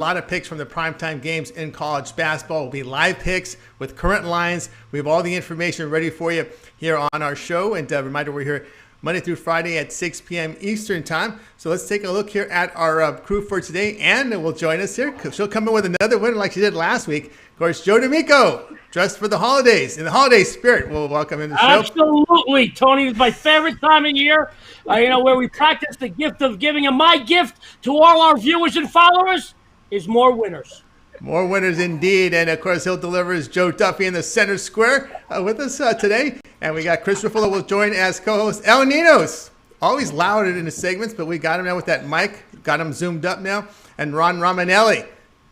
lot of picks from the primetime games in college basketball. Will be live picks with current lines. We have all the information ready for you here on our show. And reminder, we're here Monday through Friday at 6 p.m. Eastern time. So let's take a look here at our crew for today. Ann will join us here. She'll come in with another winner like she did last week. Of course, Joe D'Amico, dressed for the holidays. In the holiday spirit, we'll welcome in the show. Absolutely, Tony. It's my favorite time of year, where we practice the gift of giving. And my gift to all our viewers and followers is more winners. More winners indeed. And, of course, he'll deliver as Joe Duffy in the center square with us today. And we got Chris Ruffalo will join as co-host. El Nino's always loud in his segments, but we got him now with that mic. Got him zoomed up now. And Ron Romanelli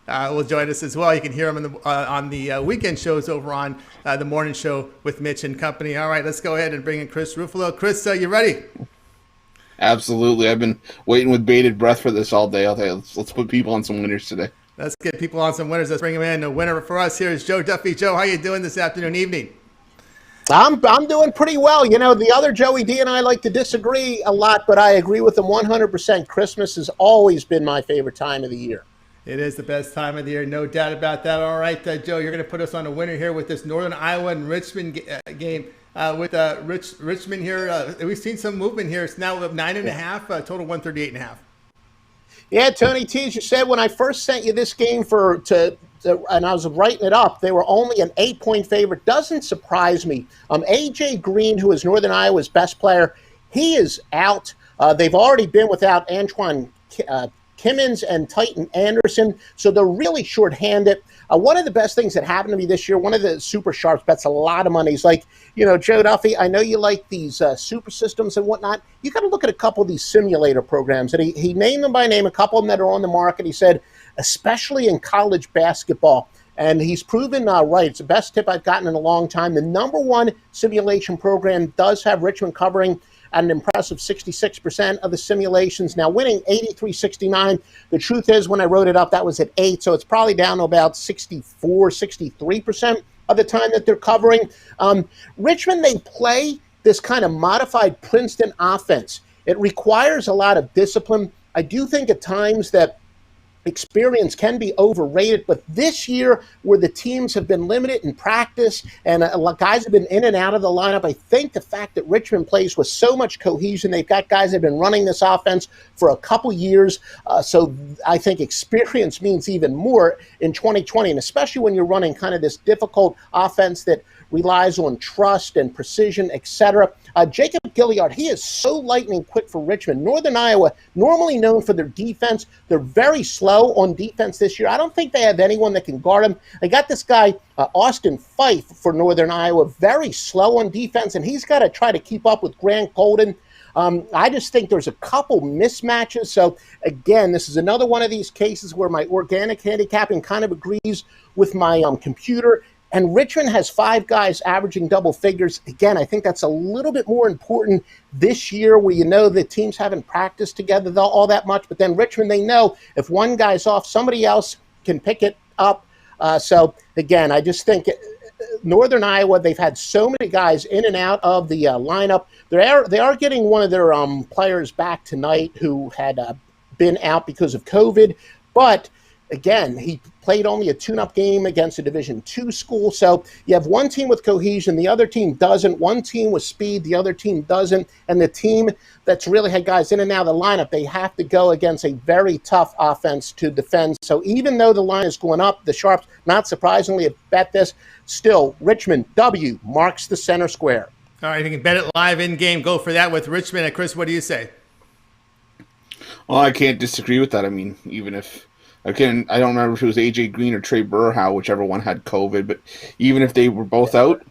will join us as well. You can hear him on the weekend shows over on the morning show with Mitch and company. All right, let's go ahead and bring in Chris Ruffalo. Chris, you ready? Absolutely. I've been waiting with bated breath for this all day. Let's put people on some winners today. Let's get people on some winners. Let's bring them in. The winner for us here is Joe Duffy. Joe, how you doing this afternoon, evening? I'm doing pretty well. You know, the other Joey D and I like to disagree a lot, but I agree with him 100%. Christmas has always been my favorite time of the year. It is the best time of the year, no doubt about that. All right, Joe, you're going to put us on a winner here with this Northern Iowa and Richmond game. With Richmond here, we've seen some movement here. It's now up 9.5, total 138.5. Yeah, Tony T, as you said, when I first sent you this game and I was writing it up, they were only an 8-point favorite. Doesn't surprise me. A.J. Green, who is Northern Iowa's best player, he is out. They've already been without Antoine Kimmins and Titan Anderson, so they're really shorthanded. One of the best things that happened to me this year, one of the super sharps bets a lot of money. He's like, Joe Duffy, I know you like these super systems and whatnot. You got to look at a couple of these simulator programs. And he named them by name, a couple of them that are on the market. He said, especially in college basketball. And he's proven right. It's the best tip I've gotten in a long time. The number one simulation program does have Richmond covering at an impressive 66% of the simulations. Now, winning 83-69. The truth is, when I wrote it up, that was at 8, so it's probably down to about 63% of the time that they're covering. Richmond, they play this kind of modified Princeton offense. It requires a lot of discipline. I do think at times that experience can be overrated, but this year where the teams have been limited in practice and guys have been in and out of the lineup, I think the fact that Richmond plays with so much cohesion, they've got guys that have been running this offense for a couple years, so I think experience means even more in 2020, and especially when you're running kind of this difficult offense that relies on trust and precision, etc. Jacob Gilliard, he is so lightning quick for Richmond. Northern Iowa, normally known for their defense, they're very slow on defense this year. I don't think they have anyone that can guard them. They got this guy, Austin Fife, for Northern Iowa, very slow on defense, and he's got to try to keep up with Grant Golden. I just think there's a couple mismatches. So, again, this is another one of these cases where my organic handicapping kind of agrees with my computer. And Richmond has 5 guys averaging double figures. Again, I think that's a little bit more important this year where the teams haven't practiced together all that much. But then Richmond, they know if one guy's off, somebody else can pick it up. So, again, I just think Northern Iowa, they've had so many guys in and out of the lineup. They are getting one of their players back tonight who had been out because of COVID. But again, he played only a tune-up game against a Division II school. So you have one team with cohesion, the other team doesn't. One team with speed, the other team doesn't. And the team that's really had guys in and out of the lineup, they have to go against a very tough offense to defend. So even though the line is going up, the Sharps, not surprisingly, have bet this. Still, Richmond W marks the center square. All right, you can bet it live in-game. Go for that with Richmond. And Chris, what do you say? Well, I can't disagree with that. I mean, even if I don't remember if it was A.J. Green or Trey Burhow, whichever one had COVID, but even if they were both out,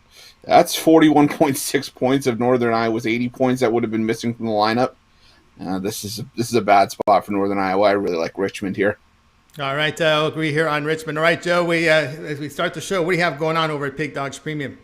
that's 41.6 points of Northern Iowa's 80 points that would have been missing from the lineup. This is a bad spot for Northern Iowa. I really like Richmond here. All right, I'll agree here on Richmond. All right, Joe, as we start the show, what do you have going on over at Pig Dogs Premium?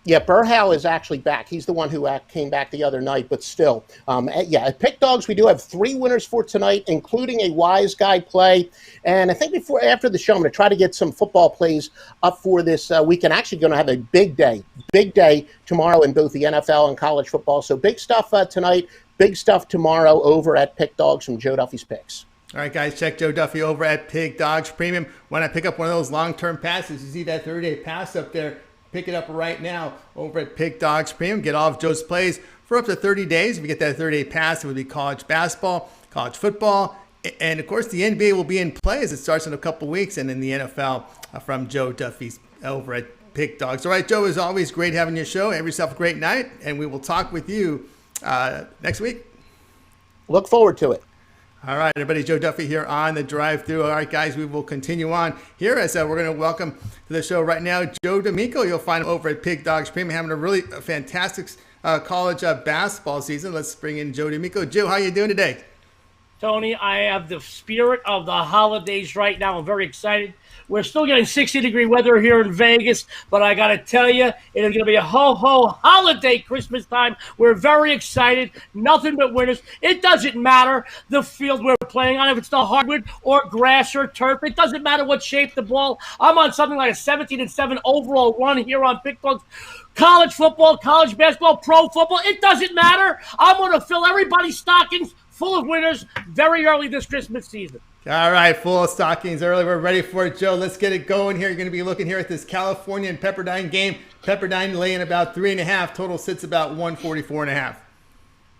Yeah, Burhow is actually back. He's the one who came back the other night, but still. At Pick Dogs, we do have 3 winners for tonight, including a Wise Guy play. And I think after the show, I'm going to try to get some football plays up for this weekend. Actually going to have a big day tomorrow in both the NFL and college football. So big stuff tonight, big stuff tomorrow over at Pick Dogs from Joe Duffy's Picks. All right, guys, check Joe Duffy over at Pig Dogs Premium. When I pick up one of those long-term passes, you see that 30-day pass up there, pick it up right now over at Pig Dogs Premium. Get all of Joe's plays for up to 30 days. If you get that 30-day pass, it would be college basketball, college football, and, of course, the NBA will be in play as it starts in a couple weeks, and in the NFL from Joe Duffy over at Pig Dogs. All right, Joe, as always, great having your show. Have yourself a great night, and we will talk with you next week. Look forward to it. All right, everybody, Joe Duffy here on the drive-through. All right, guys, we will continue on here as we're going to welcome to the show right now Joe D'Amico. You'll find him over at Pig Dogs Premium, having a really fantastic college basketball season. Let's bring in Joe D'Amico. Joe, how you doing today? Tony, I have the spirit of the holidays right now. I'm very excited. We're still getting 60-degree weather here in Vegas, but I got to tell you, it is going to be a ho-ho holiday Christmas time. We're very excited. Nothing but winners. It doesn't matter the field we're playing on, if it's the hardwood or grass or turf. It doesn't matter what shape the ball. I'm on something like a 17-7 overall run here on Pick Dogs. College football, college basketball, pro football. It doesn't matter. I'm going to fill everybody's stockings full of winners very early this Christmas season. All right, full of stockings early. We're ready for it, Joe. Let's get it going here. You're going to be looking here at this California and Pepperdine game. Pepperdine laying about 3.5. Total sits about 144.5.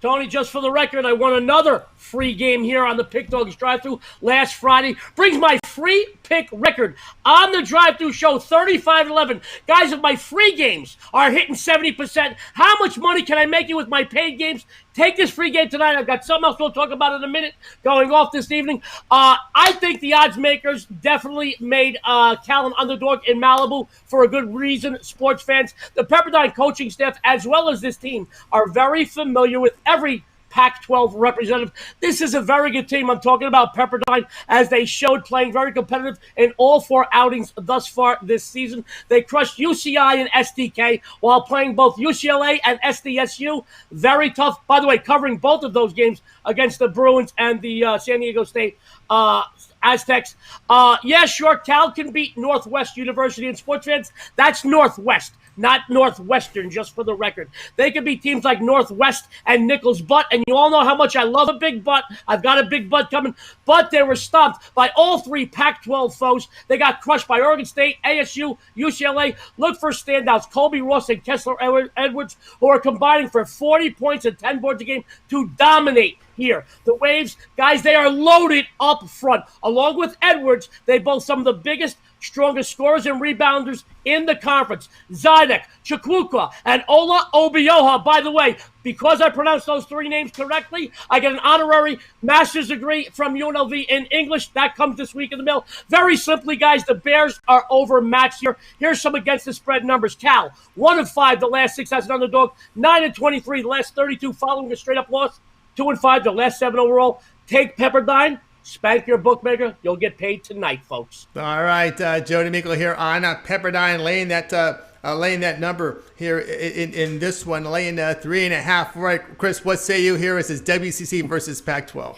Tony, just for the record, I won another free game here on the Pick Dogs drive-thru last Friday. Brings my free pick record on the drive-thru show 35-11. Guys, if my free games are hitting 70%, how much money can I make you with my paid games? Take this free game tonight. I've got something else we'll talk about in a minute going off this evening. I think the odds makers definitely made Cal an underdog in Malibu for a good reason, sports fans. The Pepperdine coaching staff, as well as this team, are very familiar with every Pac-12 representative. This is a very good team. I'm talking about Pepperdine, as they showed playing very competitive in all 4 outings thus far this season. They crushed UCI and SDK while playing both UCLA and SDSU. Very tough. By the way, covering both of those games against the Bruins and the San Diego State Aztecs. Yeah, sure, Cal can beat Northwest University, and sports fans, that's Northwest, not Northwestern, just for the record. They could be teams like Northwest and Nichols Butt, and you all know how much I love a big butt. I've got a big butt coming. But they were stomped by all 3 Pac-12 foes. They got crushed by Oregon State, ASU, UCLA. Look for standouts, Colby Ross and Kessler Edwards, who are combining for 40 points and 10 boards a game to dominate here. The Waves, guys, they are loaded up front. Along with Edwards, they both some of the biggest, strongest scorers and rebounders in the conference. Zidek, Chukwuka, and Ola Obioha. By the way, because I pronounced those 3 names correctly, I get an honorary master's degree from UNLV in English. That comes this week in the mail. Very simply, guys, the Bears are overmatched here. Here's some against the spread numbers. Cal, 1-5 the last 6 as an underdog, 9-23 the last 32 following a straight-up loss, 2-5 the last 7 overall. Take Pepperdine. Spank your bookmaker. You'll get paid tonight, folks. All right, Joe D'Amico here on Pepperdine, laying that number here in this one, laying 3.5. Right, Chris, what say you here? This is WCC versus Pac-12.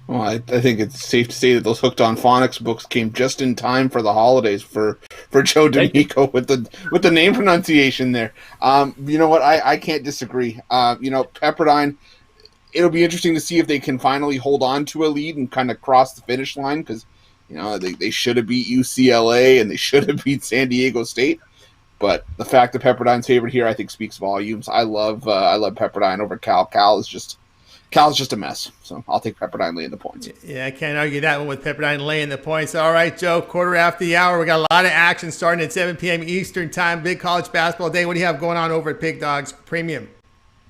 Well, I think it's safe to say that those Hooked on Phonics books came just in time for the holidays for Joe D'Amico with the name pronunciation there. You know what? I can't disagree. Pepperdine. It'll be interesting to see if they can finally hold on to a lead and kind of cross the finish line, because they should have beat UCLA and they should have beat San Diego State. But the fact that Pepperdine's favorite here, I think, speaks volumes. I love Pepperdine over Cal. Cal's just a mess. So I'll take Pepperdine laying the points. Yeah, I can't argue that one with Pepperdine laying the points. All right, Joe, quarter after the hour. We got a lot of action starting at 7 p.m. Eastern time. Big college basketball day. What do you have going on over at Pig Dogs Premium?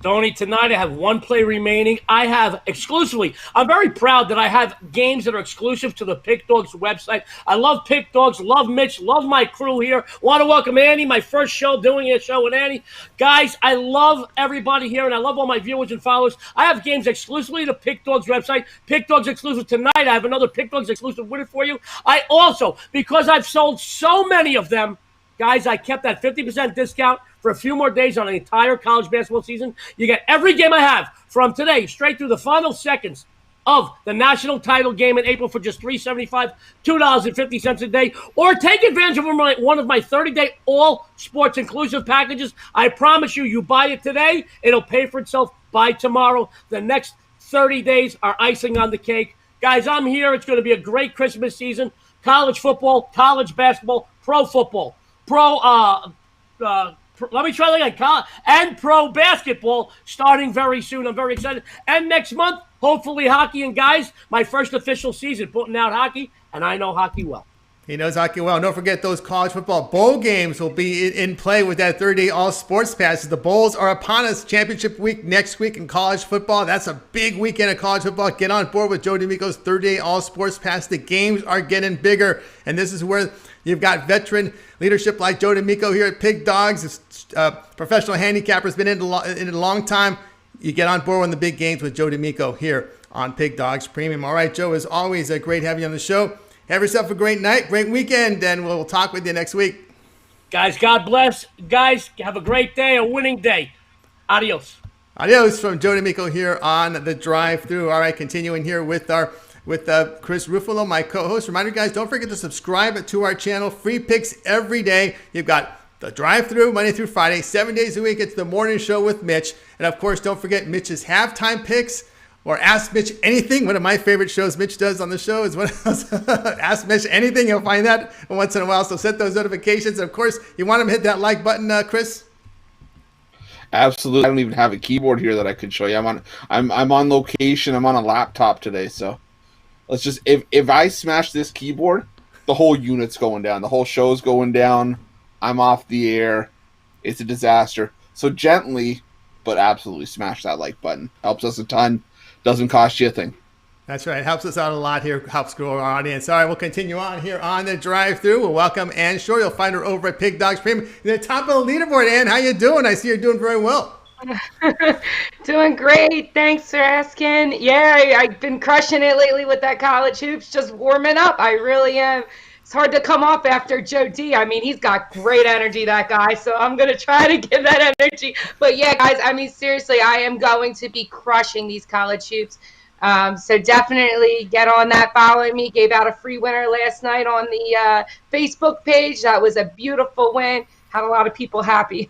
Tony, tonight I have 1 play remaining. I have exclusively, I'm very proud that I have games that are exclusive to the Pick Dogs website. I love Pick Dogs, love Mitch, love my crew here. Want to welcome Annie, my first show, doing a show with Annie. Guys, I love everybody here, and I love all my viewers and followers. I have games exclusively to Pick Dogs website. Pick Dogs exclusive tonight. I have another Pick Dogs exclusive winner for you. I also, because I've sold so many of them, guys, I kept that 50% discount for a few more days on the entire college basketball season. You get every game I have from today straight through the final seconds of the national title game in April for just $3.75, $2.50 a day. Or take advantage of one of my 30-day all sports inclusive packages. I promise you buy it today, it'll pay for itself by tomorrow. The next 30 days are icing on the cake. Guys, I'm here. It's going to be a great Christmas season. College football, college basketball, pro football, let me try that again. And pro basketball starting very soon. I'm very excited. And next month, hopefully hockey. And guys, my first official season putting out hockey, and I know hockey well. He knows hockey well. And don't forget those college football bowl games will be in play with that 30-day all sports passes. The bowls are upon us. Championship week next week in college football. That's a big weekend of college football. Get on board with Joe D'Amico's 30-day all sports pass. The games are getting bigger. And this is where you've got veteran leadership like Joe D'Amico here at Pig Dogs. Professional handicapper's been in a long time. You get on board with the big games with Joe D'Amico here on Pig Dogs Premium. All right, Joe, as always, great having you on the show. Have yourself a great night, great weekend, and we'll talk with you next week. Guys, God bless. Guys, have a great day, a winning day. Adios. Adios from Joe D'Amico here on the drive-thru. All right, continuing here with Chris Ruffalo, my co-host. Reminder, guys, don't forget to subscribe to our channel. Free picks every day. You've got the drive-thru Monday through Friday, 7 days a week. It's the morning show with Mitch. And, of course, don't forget Mitch's halftime picks. Or Ask Mitch Anything. One of my favorite shows Mitch does on the show is Ask Mitch Anything. You'll find that once in a while. So set those notifications. And of course, you want them to hit that like button, Chris? Absolutely. I don't even have a keyboard here that I could show you. I'm on location. I'm on a laptop today. So let's just if I smash this keyboard, the whole unit's going down. The whole show's going down. I'm off the air. It's a disaster. So gently, but absolutely smash that like button. Helps us a ton. Doesn't cost you a thing. That's right. It helps us out a lot here. Helps grow our audience. All right, we'll continue on here on the drive-thru. We'll welcome Ann Shore. You'll find her over at Pig Dogs Premium. You're at the top of the leaderboard, Ann. How you doing? I see you're doing very well. Doing great. Thanks for asking. Yeah, I've been crushing it lately with that college hoops, just warming up. I really am. It's hard to come off after Joe D. I mean, he's got great energy, that guy, so I'm going to try to give that energy. But, yeah, guys, I mean, seriously, I am going to be crushing these college hoops. So definitely get on that, following me. Gave out a free winner last night on the Facebook page. That was a beautiful win. Had a lot of people happy.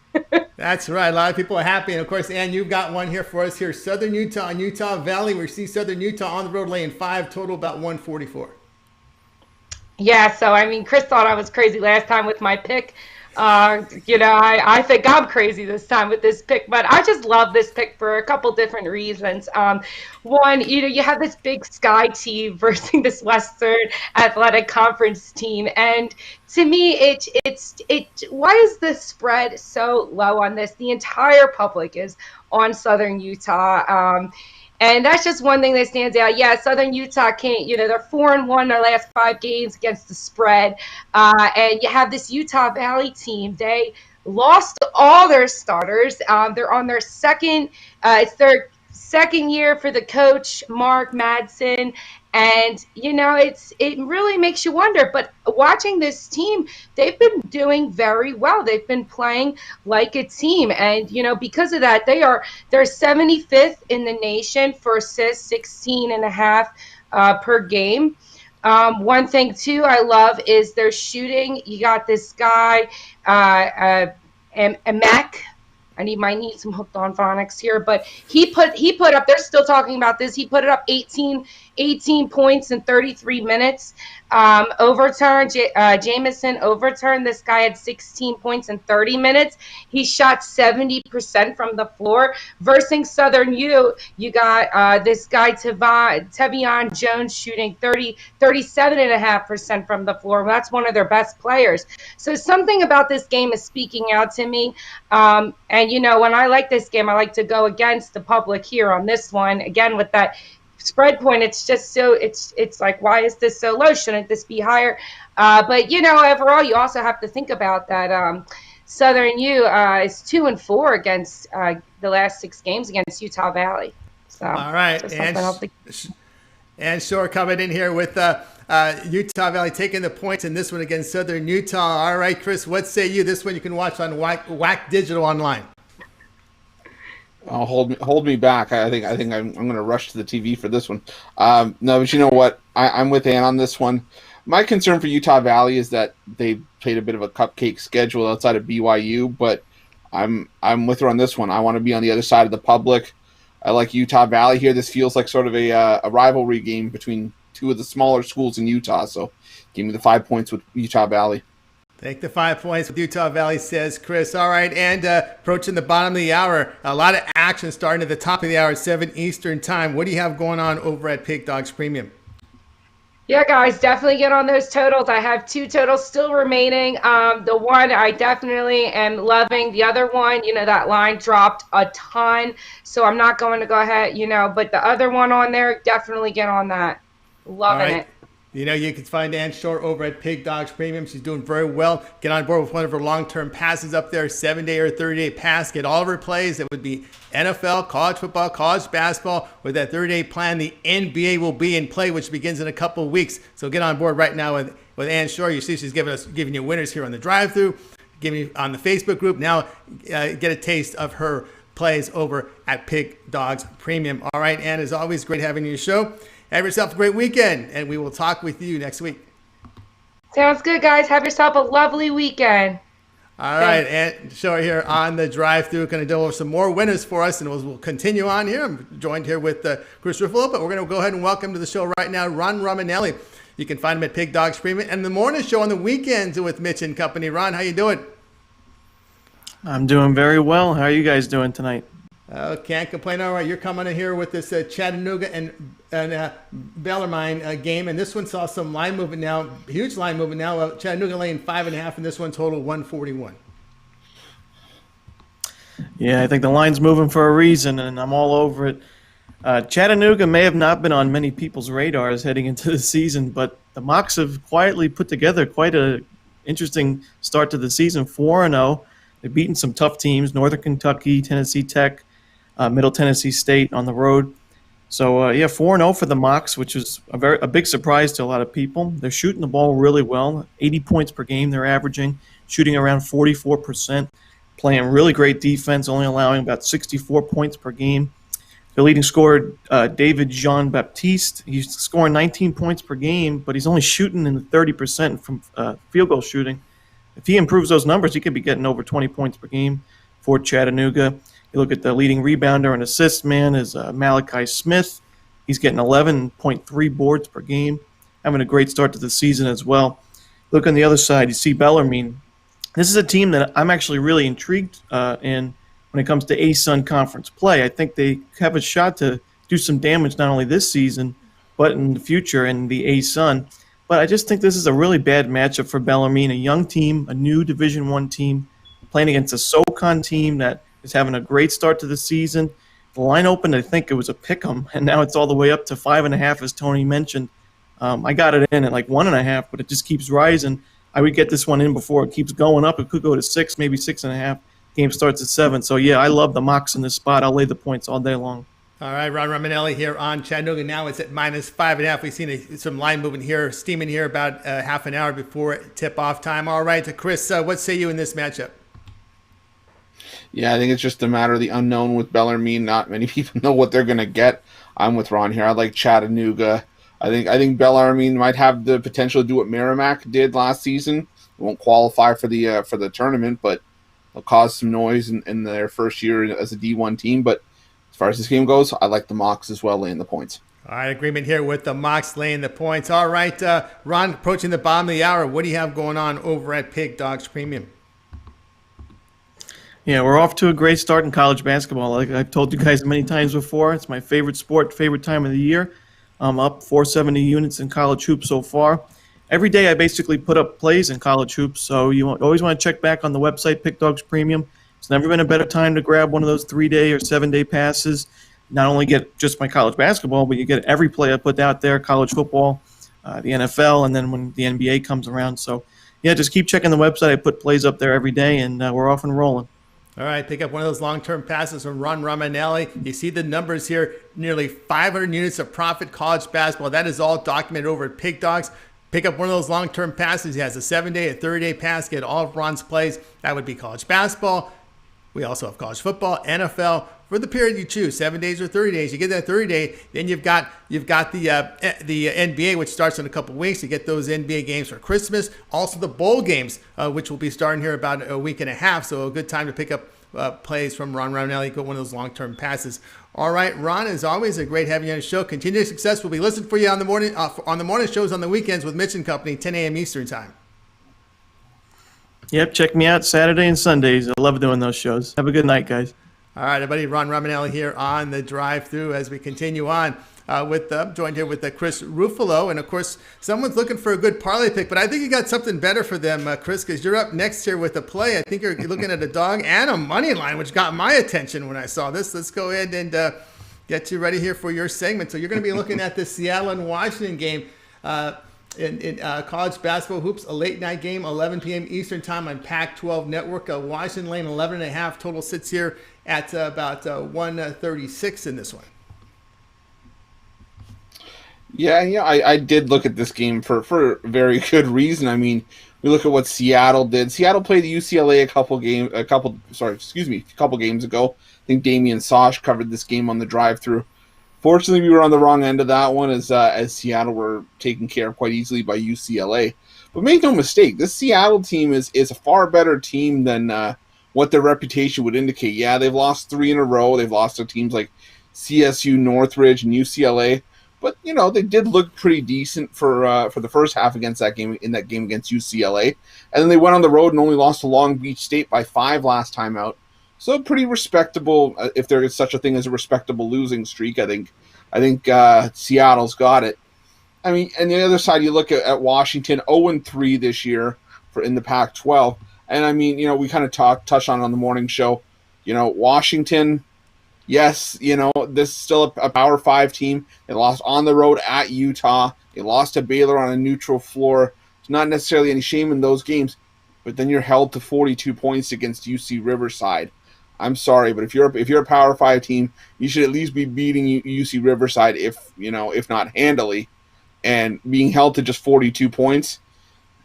That's right. A lot of people are happy. And, of course, Ann, you've got one here for us here. Southern Utah and Utah Valley. We see Southern Utah on the road laying 5, total about 144. Yeah, so, I mean, Chris thought I was crazy last time with my pick. I think I'm crazy this time with this pick, but I just love this pick for a couple different reasons. One, you have this Big Sky team versus this Western Athletic Conference team, and to me, why is the spread so low on this? The entire public is on Southern Utah. And that's just one thing that stands out. Yeah, Southern Utah can't, they're 4-1 their last 5 games against the spread. And you have this Utah Valley team. They lost all their starters. They're on their it's their second year for the coach, Mark Madsen. And, it really makes you wonder. But watching this team, they've been doing very well. They've been playing like a team. And, because of that, they're 75th in the nation for assists, 16.5 per game. One thing, too, I love is their shooting. You got this guy, Emek. I need some hooked on phonics here, but he put up, they're still talking about this, he put it up 18 points in 33 minutes. Jamison overturned. This guy had 16 points in 30 minutes. He shot 70% from the floor. Versing Southern U, you got this guy Tevion Jones shooting 37.5% from the floor. That's one of their best players. So something about this game is speaking out to me. And when I like this game, I like to go against the public here on this one. Again, with that spread point, it's just so it's like, why is this so low? Shouldn't this be higher? But overall, you also have to think about that Southern U is 2-4 against the last 6 games against Utah Valley. So all right, and Shore coming in here with Utah Valley taking the points in this one against Southern Utah. All right, Chris, what say you? This one you can watch on Whack Digital online. Oh, hold me back. I think I'm going to rush to the TV for this one. No, but you know what? I'm with Ann on this one. My concern for Utah Valley is that they played a bit of a cupcake schedule outside of BYU, but I'm with her on this one. I want to be on the other side of the public. I like Utah Valley here. This feels like sort of a rivalry game between two of the smaller schools in Utah. So give me the 5 points with Utah Valley. Take the 5 points with Utah Valley, says Chris. All right, and approaching the bottom of the hour, a lot of action starting at the top of the hour at 7 Eastern time. What do you have going on over at Pig Dogs Premium? Yeah, guys, definitely get on those totals. I have 2 totals still remaining. The one I definitely am loving. The other one, that line dropped a ton, so I'm not going to go ahead, but the other one on there, definitely get on that. Loving it. You can find Ann Shore over at Pig Dogs Premium. She's doing very well. Get on board with one of her long-term passes up there, 7-day or 30-day pass. Get all of her plays. It would be NFL, college football, college basketball. With that 30-day plan, the NBA will be in play, which begins in a couple of weeks. So get on board right now with Ann Shore. You see she's giving you winners here on the drive-thru, giving you on the Facebook group. Now get a taste of her plays over at Pig Dogs Premium. All right, Ann, as always, great having you on your show. Have yourself a great weekend, and we will talk with you next week. Sounds good, guys. Have yourself a lovely weekend. All right, and Shore here on the drive-thru, going to deliver some more winners for us, and we'll continue on here. I'm joined here with Chris Ruffalo, but we're going to go ahead and welcome to the show right now Ron Romanelli. You can find him at Pig Dogs Premium and the morning show on the weekends with Mitch and company. Ron, how you doing? I'm doing very well. How are you guys doing tonight? Can't complain. All right, you're coming in here with this Chattanooga and Bellarmine game, and this one saw some line movement now, huge line movement now. Chattanooga laying 5.5, and this one total 141. Yeah, I think the line's moving for a reason, and I'm all over it. Chattanooga may have not been on many people's radars heading into the season, but the Mocs have quietly put together quite a interesting start to the season. 4-0. They've beaten some tough teams: Northern Kentucky, Tennessee Tech, Middle Tennessee State on the road. So, 4-0 for the Mocs, which is a big surprise to a lot of people. They're shooting the ball really well, 80 points per game they're averaging, shooting around 44%, playing really great defense, only allowing about 64 points per game. Their leading scorer, David Jean-Baptiste, he's scoring 19 points per game, but he's only shooting in the 30% from field goal shooting. If he improves those numbers, he could be getting over 20 points per game for Chattanooga. You look at the leading rebounder and assist man is Malachi Smith. He's getting 11.3 boards per game, having a great start to the season as well. Look on the other side, you see Bellarmine. This is a team that I'm actually really intrigued in when it comes to ASUN conference play. I think they have a shot to do some damage not only this season, but in the future in the ASUN. But I just think this is a really bad matchup for Bellarmine, a young team, a new Division I team, playing against a SoCon team that is having a great start to the season. The line opened, I think it was a pick'em, and now it's all the way up to 5.5, as Tony mentioned. I got it in at like 1.5, but it just keeps rising. I would get this one in before it keeps going up. It could go to 6, maybe 6.5. Game starts at 7. So, I love the Mocs in this spot. I'll lay the points all day long. All right, Ron Romanelli here on Chattanooga. Now it's at -5.5. We've seen some line movement here, steaming here about half an hour before tip-off time. All right, to Chris, what say you in this matchup? Yeah, I think it's just a matter of the unknown with Bellarmine. Not many people know what they're going to get. I'm with Ron here. I like Chattanooga. I think Bellarmine might have the potential to do what Merrimack did last season. Won't qualify for the tournament, but they'll cause some noise in their first year as a D1 team. But as far as this game goes, I like the Mocs as well, laying the points. All right, agreement here with the Mocs laying the points. All right, Ron, approaching the bottom of the hour, what do you have going on over at Pig Dogs Premium? Yeah, we're off to a great start in college basketball. Like I've told you guys many times before, it's my favorite sport, favorite time of the year. I'm up 470 units in college hoops so far. Every day I basically put up plays in college hoops, so you always want to check back on the website, Pick Dogs Premium. It's never been a better time to grab one of those 3-day or 7-day passes. Not only get just my college basketball, but you get every play I put out there, college football, the NFL, and then when the NBA comes around. So, just keep checking the website. I put plays up there every day, and we're off and rolling. All right, pick up one of those long-term passes from Ron Romanelli. You see the numbers here, nearly 500 units of profit college basketball. That is all documented over at Pig Dogs. Pick up one of those long-term passes. He has a 7-day, a 30-day pass. Get all of Ron's plays. That would be college basketball. We also have college football, NFL, for the period you choose, 7 days or 30 days. You get that 30-day, then you've got the NBA, which starts in a couple weeks. You get those NBA games for Christmas. Also the bowl games, which will be starting here about a week and a half. So a good time to pick up plays from Ron Romanelli, got one of those long-term passes. All right, Ron, as always, a great having you on the show. Continued success. We'll be listening for you on the morning shows on the weekends with Mitch and Company, 10 a.m. Eastern Time. Yep, check me out Saturday and Sundays. I love doing those shows. Have a good night, guys. All right, everybody, Ron Romanelli here on the drive-thru as we continue on joined here with Chris Ruffalo. And, of course, someone's looking for a good parlay pick, but I think you got something better for them, Chris, because you're up next here with a play. I think you're looking at a dog and a money line, which got my attention when I saw this. Let's go ahead and get you ready here for your segment. So you're going to be looking at the Seattle and Washington game in college basketball hoops, a late-night game, 11 p.m. Eastern Time on Pac-12 Network. Washington laying 11.5. Total sits here at about 136 in this one. Yeah, I did look at this game for a very good reason. I mean, we look at what Seattle did. Seattle played the UCLA a couple games ago. I think Damian Sosh covered this game on the drive-thru. Fortunately, we were on the wrong end of that one as Seattle were taken care of quite easily by UCLA. But make no mistake, this Seattle team is a far better team than what their reputation would indicate. Yeah, they've lost 3 in a row. They've lost to teams like CSU, Northridge, and UCLA. But, they did look pretty decent for the first half against that game against UCLA. And then they went on the road and only lost to Long Beach State by 5 last time out. So pretty respectable, if there is such a thing as a respectable losing streak. I think Seattle's got it. I mean, and the other side, you look at Washington, 0-3 this year in the Pac-12. And, I mean, we kind of touched on the morning show. Washington, yes, this is still a Power 5 team. They lost on the road at Utah. They lost to Baylor on a neutral floor. It's not necessarily any shame in those games, but then you're held to 42 points against UC Riverside. I'm sorry, but if you're a Power 5 team, you should at least be beating UC Riverside, if not handily, and being held to just 42 points.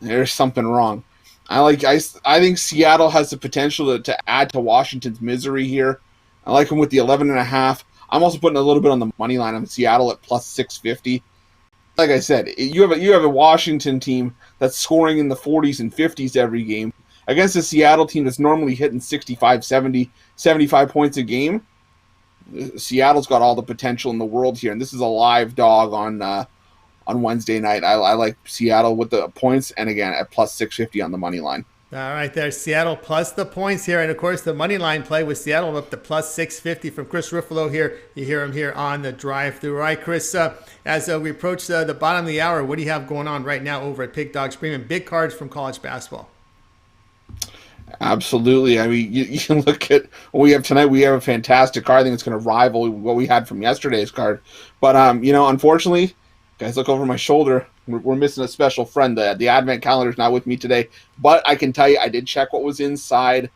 There's something wrong. I think Seattle has the potential to add to Washington's misery here. I like them with the 11.5. I'm also putting a little bit on the money line on Seattle at plus 650. Like I said, you have a Washington team that's scoring in the 40s and 50s every game against a Seattle team that's normally hitting 65, 70, 75 points a game. Seattle's got all the potential in the world here, and this is a live dog on Wednesday night. I like Seattle with the points, and again at plus 650 on the money line. All right, there's Seattle plus the points here. And, of course, the money line play with Seattle up to plus 650 from Chris Ruffalo here. You hear him here on the drive-thru. All right, Chris, as we approach the bottom of the hour, what do you have going on right now over at Pig Dogs Premium? Big cards from college basketball. Absolutely. I mean, you can look at what we have tonight. We have a fantastic card. I think it's going to rival what we had from yesterday's card. But, unfortunately, guys, look over my shoulder. We're missing a special friend. The advent calendar is not with me today. But I can tell you, I did check what was inside.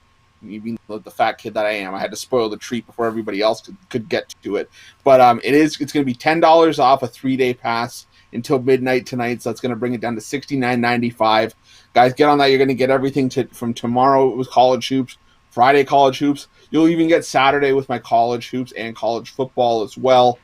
Even the fat kid that I am, I had to spoil the treat before everybody else could get to it. But it's going to be $10 off a 3-day pass until midnight tonight. So that's going to bring it down to $69.95. Guys, get on that. You're going to get everything from tomorrow with college hoops, Friday college hoops. You'll even get Saturday with my college hoops and college football as well.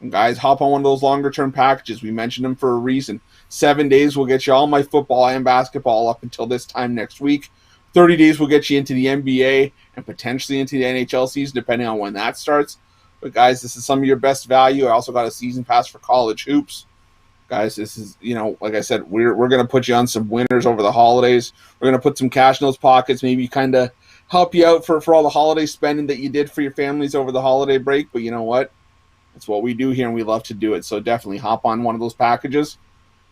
And guys, hop on one of those longer-term packages. We mentioned them for a reason. 7 days will get you all my football and basketball up until this time next week. 30 days will get you into the NBA and potentially into the NHL season, depending on when that starts. But, guys, this is some of your best value. I also got a season pass for college hoops. Guys, this is, like I said, we're going to put you on some winners over the holidays. We're going to put some cash in those pockets, maybe kind of help you out for all the holiday spending that you did for your families over the holiday break. But you know what? It's what we do here, and we love to do it. So definitely hop on one of those packages.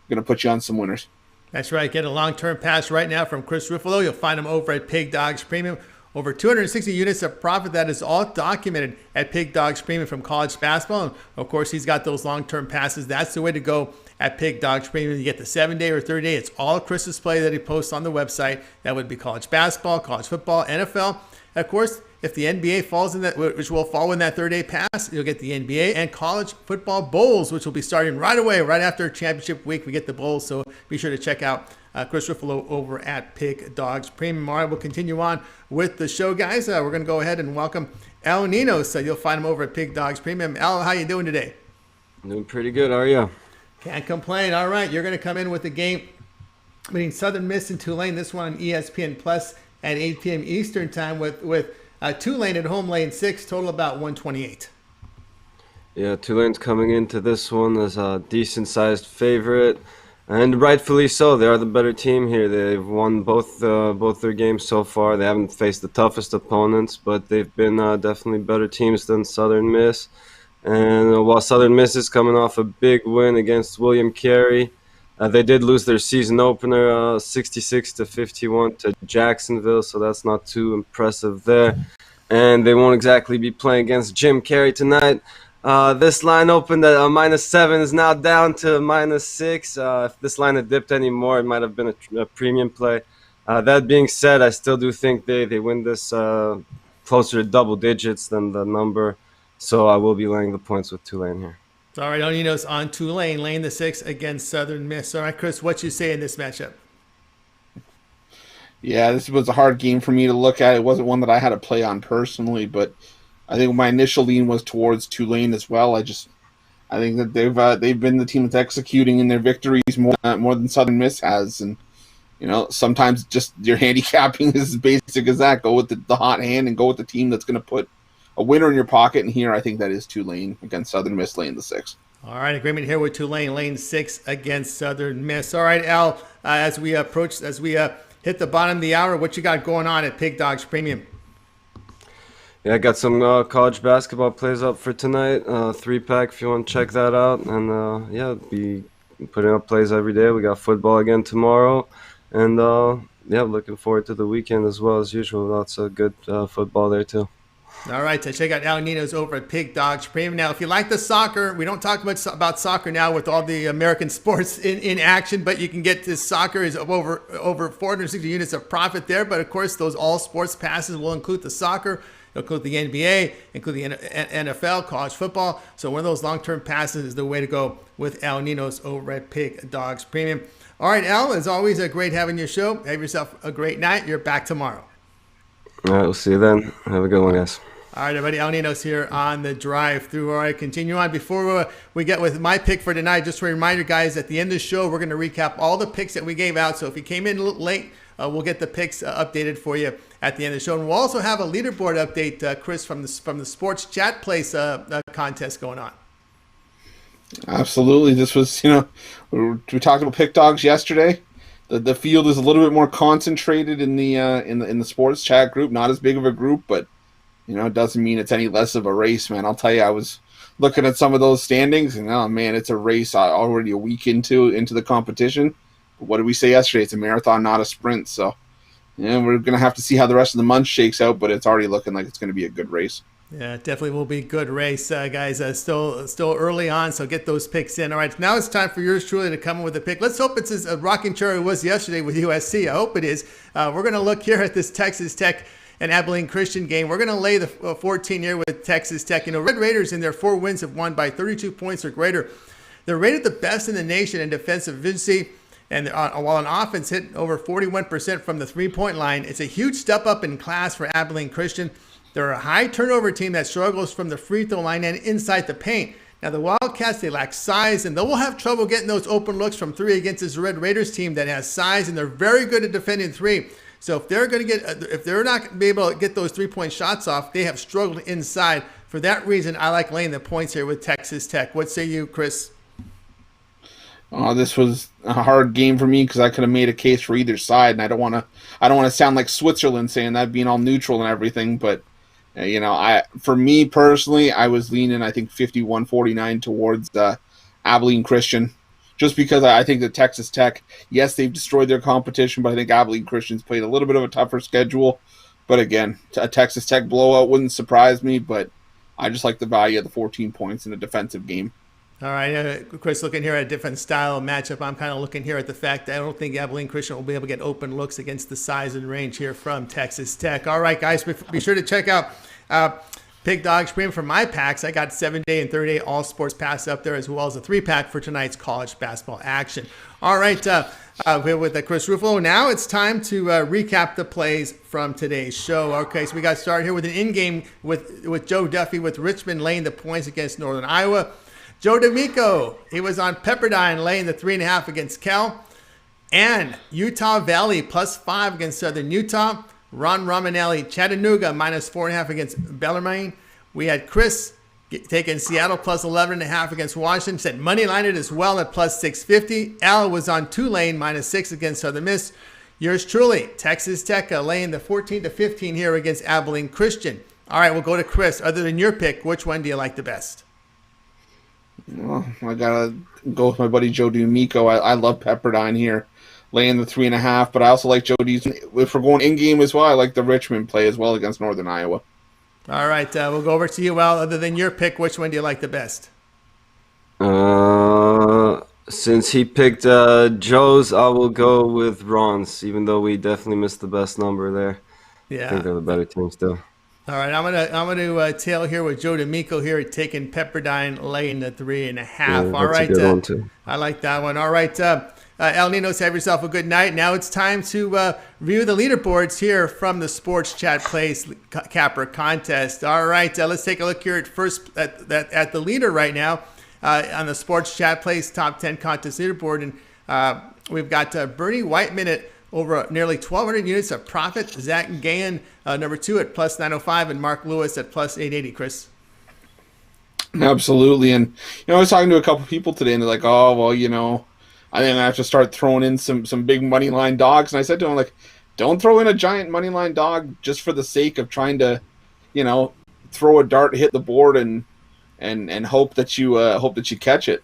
We're going to put you on some winners. That's right. Get a long-term pass right now from Chris Ruffalo. You'll find him over at Pig Dogs Premium. Over 260 units of profit. That is all documented at Pig Dogs Premium from college basketball. And of course, he's got those long-term passes. That's the way to go at Pig Dogs Premium. You get the 7-day or 30-day. It's all Chris's play that he posts on the website. That would be college basketball, college football, NFL. Of course, if the NBA falls in that, which will fall in that 30-day pass, you'll get the NBA and college football bowls, which will be starting right away, right after championship week. We get the bowls, so be sure to check out Chris Ruffalo over at Pig Dogs Premium. All right, we'll continue on with the show, guys. We're going to go ahead and welcome Nino. So you'll find him over at Pig Dogs Premium. Al, how you doing today? Doing pretty good. How are you? Can't complain. All right, you're going to come in with the game between Southern Miss and Tulane. This one on ESPN Plus at 8 p.m. Eastern time with Tulane at home laying 6, total about 128. Yeah, Tulane's coming into this one as a decent-sized favorite, and rightfully so. They are the better team here. They've won both their games so far. They haven't faced the toughest opponents, but they've been definitely better teams than Southern Miss. And while Southern Miss is coming off a big win against William Carey, they did lose their season opener 66-51 to Jacksonville, so that's not too impressive there. And they won't exactly be playing against Jim Carey tonight. This line opened at -7, is now down to -6. If this line had dipped anymore, it might have been a premium play. That being said, I still do think they win this closer to double digits than the number. So I will be laying the points with Tulane here. All right, Nino's on Tulane, laying the 6 against Southern Miss. All right, Chris, what you say in this matchup? Yeah, this was a hard game for me to look at. It wasn't one that I had to play on personally, but I think my initial lean was towards Tulane as well. I think that they've been the team that's executing in their victories more than Southern Miss has, and sometimes just your handicapping is as basic as that. Go with the hot hand and go with the team that's going to put a winner in your pocket. And here, I think that is Tulane against Southern Miss laying the 6. All right, agreement here with Tulane laying 6 against Southern Miss. All right, Al, as we hit the bottom of the hour, what you got going on at Pig Dogs Premium? Yeah, I got some college basketball plays up for tonight. 3-pack if you want to check that out. And be putting up plays every day. We got football again tomorrow. And looking forward to the weekend as well as usual. Lots of good football there too. All right, so check out Al Nino's over at Pig Dogs Premium. Now, if you like the soccer, we don't talk much about soccer now with all the American sports in action, but you can get this soccer is over 460 units of profit there. But of course, those all sports passes will include the soccer, include the NBA, include the NFL, college football. So one of those long-term passes is the way to go with Al Nino's over at Pig Dogs Premium. All right, Al, as always, great having your show. Have yourself a great night. You're back tomorrow. All right, we'll see you then. Have a good one, guys. All right, everybody. Al Nino's here on the drive-through. All right, continue on. Before we get with my pick for tonight, just a reminder, guys, at the end of the show, we're going to recap all the picks that we gave out. So if you came in a little late, we'll get the picks updated for you at the end of the show. And we'll also have a leaderboard update, Chris, from the Sports Chat Place contest going on. Absolutely. This was, we talked about pick dogs yesterday. The field is a little bit more concentrated in the sports chat group. Not as big of a group, but it doesn't mean it's any less of a race, man. I'll tell you, I was looking at some of those standings, and oh man, it's a race already a week into the competition. But what did we say yesterday? It's a marathon, not a sprint. So, we're gonna have to see how the rest of the month shakes out, but it's already looking like it's gonna be a good race. Yeah, it definitely will be a good race, guys. Still early on, so get those picks in. All right, now it's time for yours truly to come in with a pick. Let's hope it's as a rocking chair it was yesterday with USC. I hope it is. We're going to look here at this Texas Tech and Abilene Christian game. We're going to lay the 14 here with Texas Tech. Red Raiders in their 4 wins have won by 32 points or greater. They're rated the best in the nation in defensive efficiency, and while on offense hit over 41% from the 3-point line. It's a huge step up in class for Abilene Christian. They're a high turnover team that struggles from the free throw line and inside the paint. Now, the Wildcats, they lack size, and they will have trouble getting those open looks from 3 against this Red Raiders team that has size, and they're very good at defending 3. So if they're not going to be able to get those 3-point shots off, they have struggled inside. For that reason, I like laying the points here with Texas Tech. What say you, Chris? This was a hard game for me because I could have made a case for either side, and I don't want to sound like Switzerland saying that, being all neutral and everything, but for me personally, I was leaning, I think 51-49 towards Abilene Christian, just because I think that Texas Tech, yes, they've destroyed their competition, but I think Abilene Christian's played a little bit of a tougher schedule. But again, a Texas Tech blowout wouldn't surprise me, but I just like the value of the 14 points in a defensive game. All right, Chris, looking here at a different style matchup, I'm kind of looking here at the fact that I don't think Abilene Christian will be able to get open looks against the size and range here from Texas Tech. All right, guys, be sure to check out Pig Dogs Premium for my packs. I got 7-day and 30-day all sports pass up there, as well as a 3-pack for tonight's college basketball action. All right, we're with Chris Ruffalo. Now it's time to recap the plays from today's show. Okay, so we got started here with an in-game with Joe Duffy with Richmond laying the points against Northern Iowa. Joe D'Amico, he was on Pepperdine laying the 3.5 against Cal. And Utah Valley +5 against Southern Utah. Ron Romanelli, Chattanooga minus 4.5 against Bellarmine. We had Chris taking Seattle plus 11.5 against Washington. Said money line it as well at plus 650. Al was on Tulane minus 6 against Southern Miss. Yours truly, Texas Tech laying the 14-15 here against Abilene Christian. All right, we'll go to Chris. Other than your pick, which one do you like the best? Well, I gotta go with my buddy Joe D'Amico. I love Pepperdine here, laying the 3.5. But I also like Joe D's. If we're going in game as well, I like the Richmond play as well against Northern Iowa. All right, we'll go over to you. Well, other than your pick, which one do you like the best? Since he picked Joe's, I will go with Ron's, even though we definitely missed the best number there. Yeah. I think they're the better team still. All right, I'm gonna tail here with Joe D'Amico here, taking Pepperdine laying the 3.5. Yeah, All right, a good one too. I like that one. All right, El Ninos, have yourself a good night. Now it's time to review the leaderboards here from the Sports Chat Place Capper contest. All right, let's take a look here at the leader right now on the Sports Chat Place Top 10 contest leaderboard, and we've got Bernie Whiteman at over nearly 1,200 units of profit. Zach Gahan, number 2 at plus 905, and Mark Lewis at plus 880. Chris? Absolutely. And, I was talking to a couple people today, and they're like, oh, well, I think I have to start throwing in some big money line dogs. And I said to them, like, don't throw in a giant money line dog just for the sake of trying to, throw a dart, hit the board, and hope that you catch it.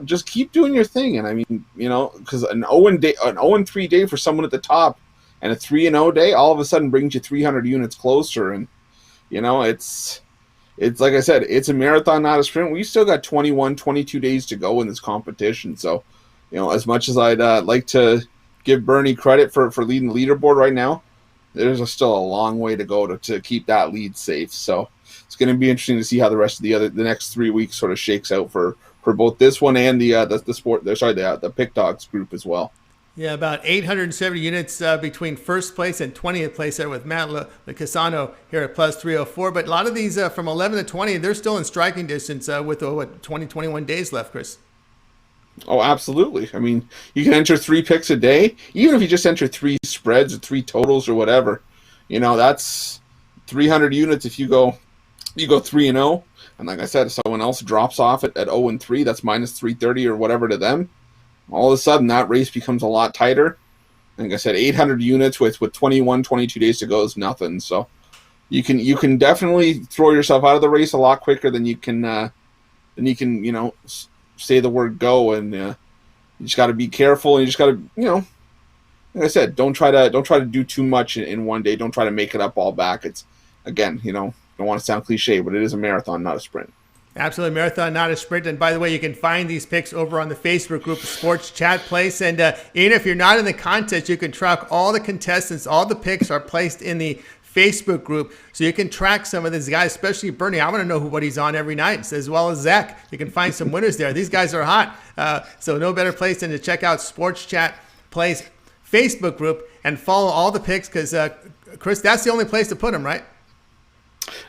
Just keep doing your thing. And I mean, because an 0-3 day for someone at the top and a 3-0 day all of a sudden brings you 300 units closer. And, it's like I said, it's a marathon, not a sprint. We still got 22 days to go in this competition. So, as much as I'd like to give Bernie credit for leading the leaderboard right now, there's still a long way to go to keep that lead safe. So it's going to be interesting to see how the rest of the next 3 weeks sort of shakes out for both this one and the Pick Dogs group as well. Yeah, about 870 units between first place and 20th place there with Matt Lecasano here at plus 304. But a lot of these from 11 to 20, they're still in striking distance with 21 days left, Chris. Oh, absolutely. I mean, you can enter 3 picks a day, even if you just enter 3 spreads or 3 totals or whatever. That's 300 units if you go 3-0. And like I said, if someone else drops off at 0-3, that's minus 330 or whatever to them. All of a sudden, that race becomes a lot tighter. Like I said, 800 units with 22 days to go is nothing. So you can definitely throw yourself out of the race a lot quicker than you can say the word go. And you just got to be careful. And you just got to like I said, don't try to do too much in one day. Don't try to make it up all back. It's again, don't want to sound cliche, but it is a marathon, not a sprint. Absolutely, marathon, not a sprint. And by the way, you can find these picks over on the Facebook group, Sports Chat Place. And even if you're not in the contest, you can track all the contestants. All the picks are placed in the Facebook group, so you can track some of these guys, especially Bernie. I want to know what he's on every night, as well as Zach. You can find some winners there. These guys are hot. So no better place than to check out Sports Chat Place Facebook group and follow all the picks because, Chris, that's the only place to put them, right?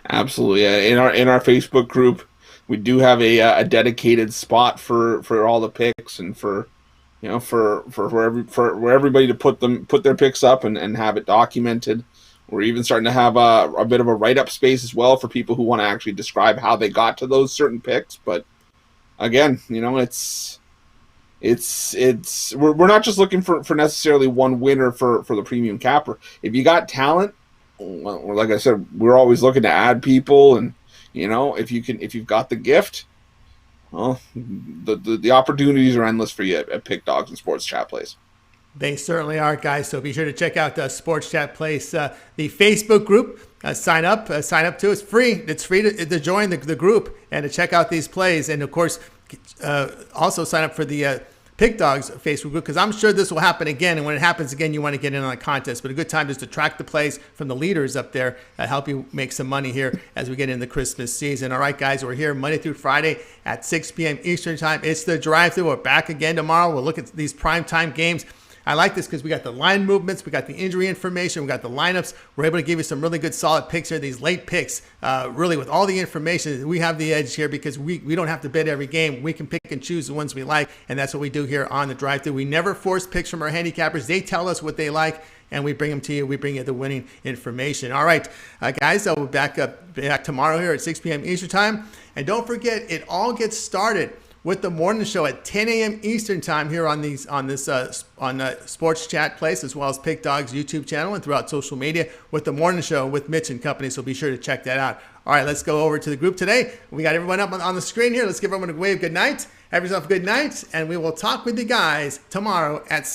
Absolutely. In our Facebook group, we do have a dedicated spot for all the picks and for everybody to put their picks up and have it documented. We're even starting to have a bit of a write-up space as well for people who want to actually describe how they got to those certain picks. But again, it's we're not just looking for necessarily one winner for the premium capper. If you got talent, well, like I said, we're always looking to add people, and if you've got the gift, well, the opportunities are endless for you at Pick Dogs and Sports Chat Place. They certainly are, guys. So be sure to check out the Sports Chat Place, the Facebook group. Sign up to it's free. It's free to join the group and to check out these plays, and of course, also sign up for the Pick Dogs Facebook group, because I'm sure this will happen again. And when it happens again, you want to get in on a contest. But a good time is to track the plays from the leaders up there, help you make some money here as we get into the Christmas season. All right, guys, we're here Monday through Friday at 6 p.m. Eastern time. It's the drive-thru. We're back again tomorrow. We'll look at these primetime games. I like this because we got the line movements, we got the injury information, we got the lineups. We're able to give you some really good solid picks here, these late picks, really with all the information. We have the edge here because we don't have to bet every game. We can pick and choose the ones we like, and that's what we do here on the drive-thru. We never force picks from our handicappers. They tell us what they like, and we bring them to you. We bring you the winning information. All right, guys, I'll be back tomorrow here at 6 p.m. Eastern time. And don't forget, it all gets started with the morning show at 10 a.m. Eastern time here on this Sports Chat Place, as well as Pick Dog's YouTube channel and throughout social media with the morning show with Mitch and company. So be sure to check that out. All right, let's go over to the group today. We got everyone up on the screen here. Let's give everyone a wave good night. Have yourself a good night, and we will talk with you guys tomorrow at